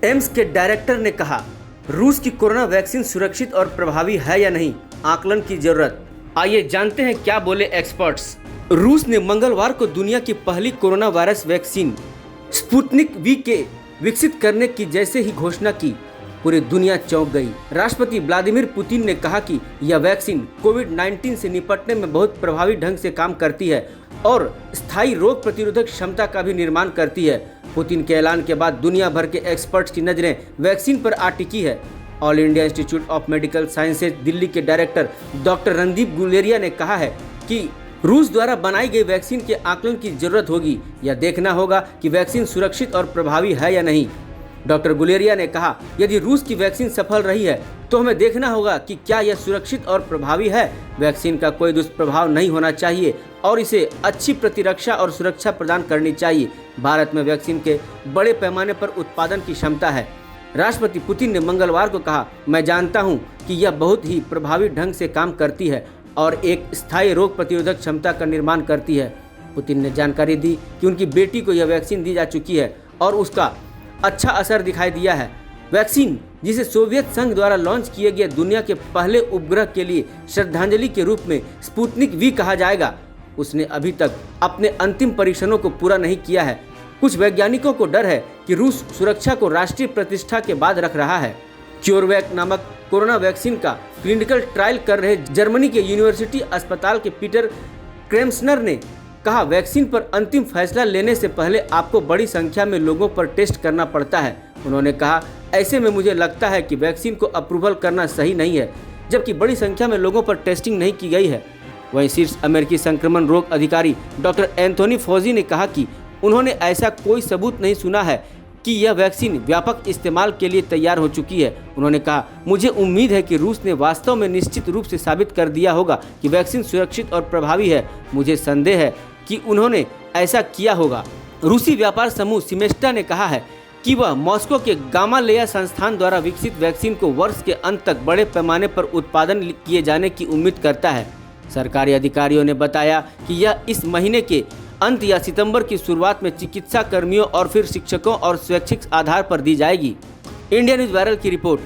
AIIMS के director ने कहा, रूस की कोरोना वैक्सीन सुरक्षित और प्रभावी है या नहीं, आकलन की जरूरत। आइए जानते हैं क्या बोले एक्सपर्ट्स। रूस ने मंगलवार को दुनिया की पहली corona virus vaccine Sputnik V के विकसित करने की जैसे ही घोषणा की, पूरी दुनिया चौंक गई। राष्ट्रपति व्लादिमीर पुतिन ने कहा कि यह वैक्सीन कोविड-19 से निपटने में बहुत प्रभावी ढंग से काम करती है और स्थायी रोग प्रतिरोधक क्षमता का भी निर्माण करती है। पुतिन के ऐलान के बाद दुनिया भर के एक्सपर्ट्स की नजरें वैक्सीन पर आ टिकी है। All India institute of medical sciences Delhi के डायरेक्टर डॉक्टर रणदीप गुलेरिया ने कहा है कि रूस द्वारा बनाई गई वैक्सीन के आकलन की जरूरत होगी। यह देखना होगा कि वैक्सीन सुरक्षित और प्रभावी है या नहीं। डॉक्टर गुलेरिया ने कहा, यदि रूस की वैक्सीन सफल रही है तो हमें देखना होगा कि क्या यह सुरक्षित और प्रभावी है। वैक्सीन का कोई दुष्प्रभाव नहीं होना चाहिए और इसे अच्छी प्रतिरक्षा और सुरक्षा प्रदान करनी चाहिए। भारत में वैक्सीन के बड़े पैमाने पर उत्पादन की क्षमता है। राष्ट्रपति पुतिन ने मंगलवार को कहा, मैं जानता हूं कि यह बहुत ही प्रभावी ढंग से काम करती है और एक स्थायी रोग प्रतिरोधक क्षमता का निर्माण करती है। पुतिन ने जानकारी दी कि उनकी बेटी को यह वैक्सीन दी जा चुकी है और उसका अच्छा असर दिखाई दिया है। वैक्सीन, जिसे सोवियत संघ द्वारा लॉन्च किए गए दुनिया के पहले उपग्रह के लिए श्रद्धांजलि के रूप में स्पुतनिक वी कहा जाएगा, उसने अभी तक अपने अंतिम परीक्षणों को पूरा नहीं किया है। कुछ वैज्ञानिकों को डर है कि रूस सुरक्षा को राष्ट्रीय प्रतिष्ठा के बाद रख रहा है। क्योरवैक नामक कोरोना वैक्सीन का क्लिनिकल ट्रायल कर रहे जर्मनी के यूनिवर्सिटी अस्पताल के पीटर क्रेम्सनर ने कहा, वैक्सीन पर अंतिम फैसला लेने से पहले आपको बड़ी संख्या में लोगों पर टेस्ट करना पड़ता है। उन्होंने कहा, ऐसे में मुझे लगता है कि वैक्सीन को अप्रूवल करना सही नहीं है, जबकि बड़ी संख्या में लोगों पर टेस्टिंग नहीं की गई है। वहीं शीर्ष अमेरिकी संक्रमण रोग अधिकारी डॉक्टर एंथोनी फॉजी ने कहा कि उन्होंने ऐसा कोई सबूत नहीं सुना है कि यह वैक्सीन व्यापक इस्तेमाल के लिए तैयार हो चुकी है। उन्होंने कहा, मुझे उम्मीद है कि रूस ने वास्तव में निश्चित रूप से साबित कर दिया होगा कि वैक्सीन सुरक्षित और प्रभावी है। मुझे संदेह है कि उन्होंने ऐसा किया होगा। रूसी व्यापार समूह सिमेस्टा ने कहा है कि वह मॉस्को के गामालेया संस्थान द्वारा विकसित वैक्सीन को वर्ष के अंत तक बड़े पैमाने पर उत्पादन किए जाने की उम्मीद करता है। सरकारी अधिकारियों ने बताया कि यह इस महीने के अंत या सितंबर की शुरुआत में चिकित्सा कर्मियों और फिर शिक्षकों और स्वैच्छिक आधार पर दी जाएगी। इंडिया न्यूज़ वायरल की रिपोर्ट।